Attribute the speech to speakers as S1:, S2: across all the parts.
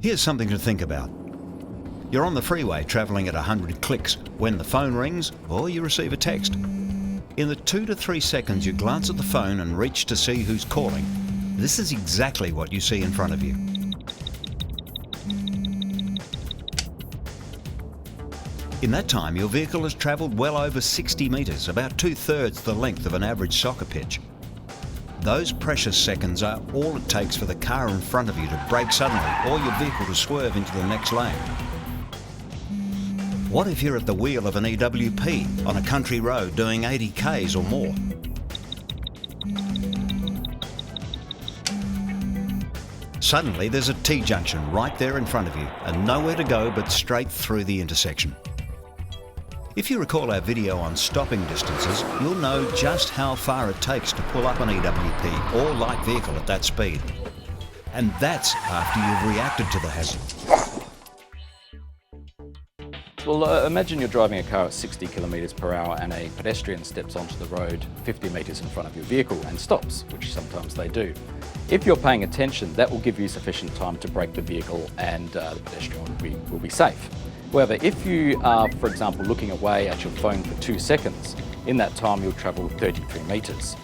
S1: Here's something to think about. You're on the freeway travelling at 100 clicks when the phone rings or you receive a text. In the 2 to 3 seconds you glance at the phone and reach to see who's calling, this is exactly what you see in front of you. In that time, your vehicle has travelled well over 60 metres, about 2/3 the length of an average soccer pitch. Those precious seconds are all it takes for the car in front of you to brake suddenly or your vehicle to swerve into the next lane. What if you're at the wheel of an EWP on a country road doing 80 k's or more? Suddenly there's a T-junction right there in front of you and nowhere to go but straight through the intersection. If you recall our video on stopping distances, you'll know just how far it takes to pull up an EWP or light vehicle at that speed. And that's after you've reacted to the hazard.
S2: Well, imagine you're driving a car at 60 kilometres per hour and a pedestrian steps onto the road 50 metres in front of your vehicle and stops, which sometimes they do. If you're paying attention, that will give you sufficient time to brake the vehicle and the pedestrian will be safe. However, if you are, for example, looking away at your phone for 2 seconds, in that time you'll travel 33 metres.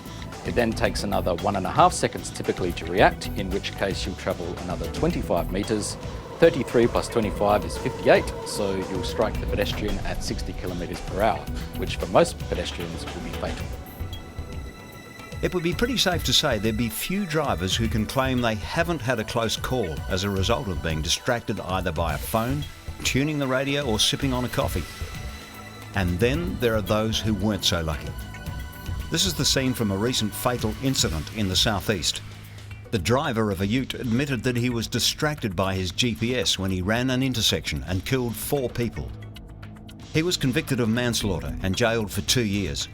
S2: It then takes another 1.5 seconds typically to react, in which case you'll travel another 25 metres. 33 plus 25 is 58, so you'll strike the pedestrian at 60 kilometres per hour, which for most pedestrians will be fatal.
S1: It would be pretty safe to say there'd be few drivers who can claim they haven't had a close call as a result of being distracted either by a phone, tuning the radio or sipping on a coffee. And then there are those who weren't so lucky. This is the scene from a recent fatal incident in the southeast. The driver of a ute admitted that he was distracted by his GPS when he ran an intersection and killed 4 people. He was convicted of manslaughter and jailed for 2 years.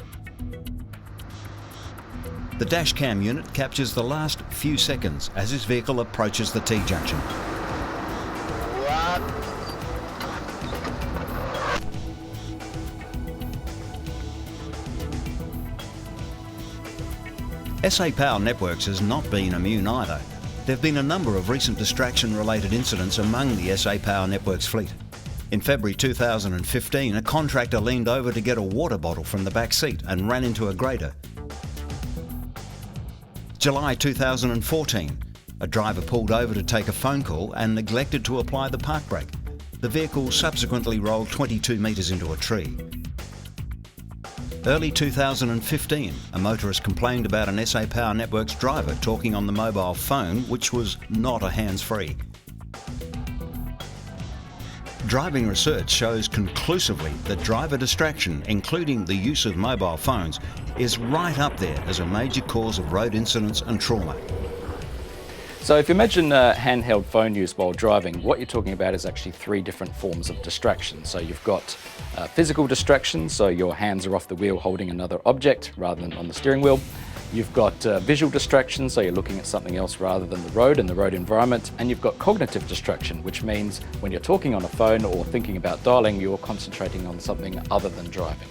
S1: The dashcam unit captures the last few seconds as his vehicle approaches the T-junction. SA Power Networks has not been immune either. There have been a number of recent distraction-related incidents among the SA Power Networks fleet. In February 2015, a contractor leaned over to get a water bottle from the back seat and ran into a grader. July 2014, a driver pulled over to take a phone call and neglected to apply the park brake. The vehicle subsequently rolled 22 metres into a tree. Early 2015, a motorist complained about an SA Power Networks driver talking on the mobile phone, which was not a hands-free. Driving research shows conclusively that driver distraction, including the use of mobile phones, is right up there as a major cause of road incidents and trauma.
S2: So if you imagine handheld phone use while driving, what you're talking about is actually 3 different forms of distraction. So you've got physical distraction, so your hands are off the wheel holding another object rather than on the steering wheel. You've got visual distraction, so you're looking at something else rather than the road and the road environment. And you've got cognitive distraction, which means when you're talking on a phone or thinking about dialing, you're concentrating on something other than driving.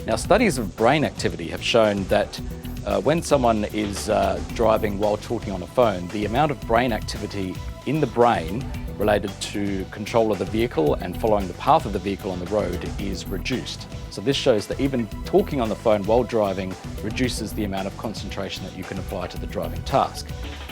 S2: Now, studies of brain activity have shown that when someone is driving while talking on a phone, the amount of brain activity in the brain related to control of the vehicle and following the path of the vehicle on the road is reduced. So this shows that even talking on the phone while driving reduces the amount of concentration that you can apply to the driving task.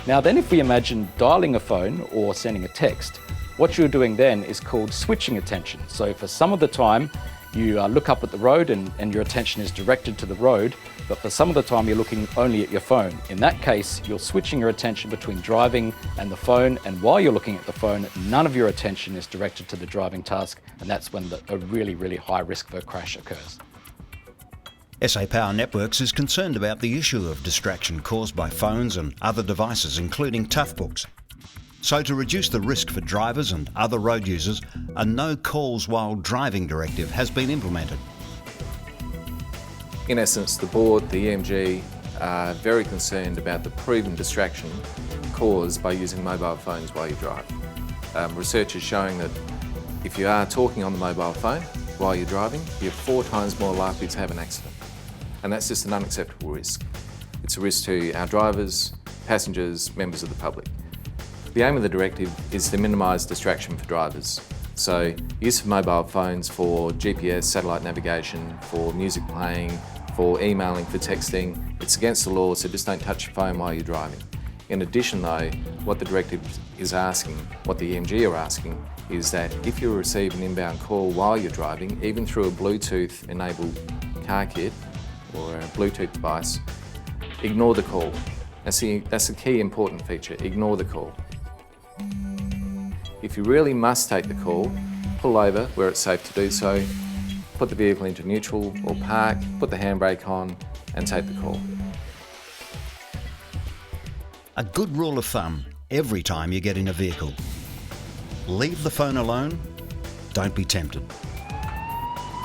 S2: Now then, if we imagine dialing a phone or sending a text, what you're doing then is called switching attention. So for some of the time, you look up at the road and your attention is directed to the road, but for some of the time you're looking only at your phone. In that case, you're switching your attention between driving and the phone, and while you're looking at the phone, none of your attention is directed to the driving task, and that's when a really, really high risk for a crash occurs.
S1: SA Power Networks is concerned about the issue of distraction caused by phones and other devices, including toughbooks. So to reduce the risk for drivers and other road users, a no calls while driving directive has been implemented.
S3: In essence, the board, the EMG, are very concerned about the proven distraction caused by using mobile phones while you drive. Research is showing that if you are talking on the mobile phone while you're driving, you're 4 times more likely to have an accident. And that's just an unacceptable risk. It's a risk to our drivers, passengers, members of the public. The aim of the directive is to minimise distraction for drivers. So use of mobile phones for GPS, satellite navigation, for music playing, for emailing, for texting, it's against the law, so just don't touch your phone while you're driving. In addition though, what the directive is asking, what the EMG are asking, is that if you receive an inbound call while you're driving, even through a Bluetooth enabled car kit or a Bluetooth device, ignore the call. That's a key important feature, ignore the call. If you really must take the call, pull over where it's safe to do so, put the vehicle into neutral or park, put the handbrake on and take the call.
S1: A good rule of thumb every time you get in a vehicle: leave the phone alone, don't be tempted.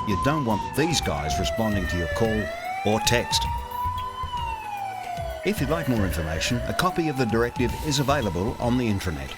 S1: You don't want these guys responding to your call or text. If you'd like more information, a copy of the directive is available on the intranet.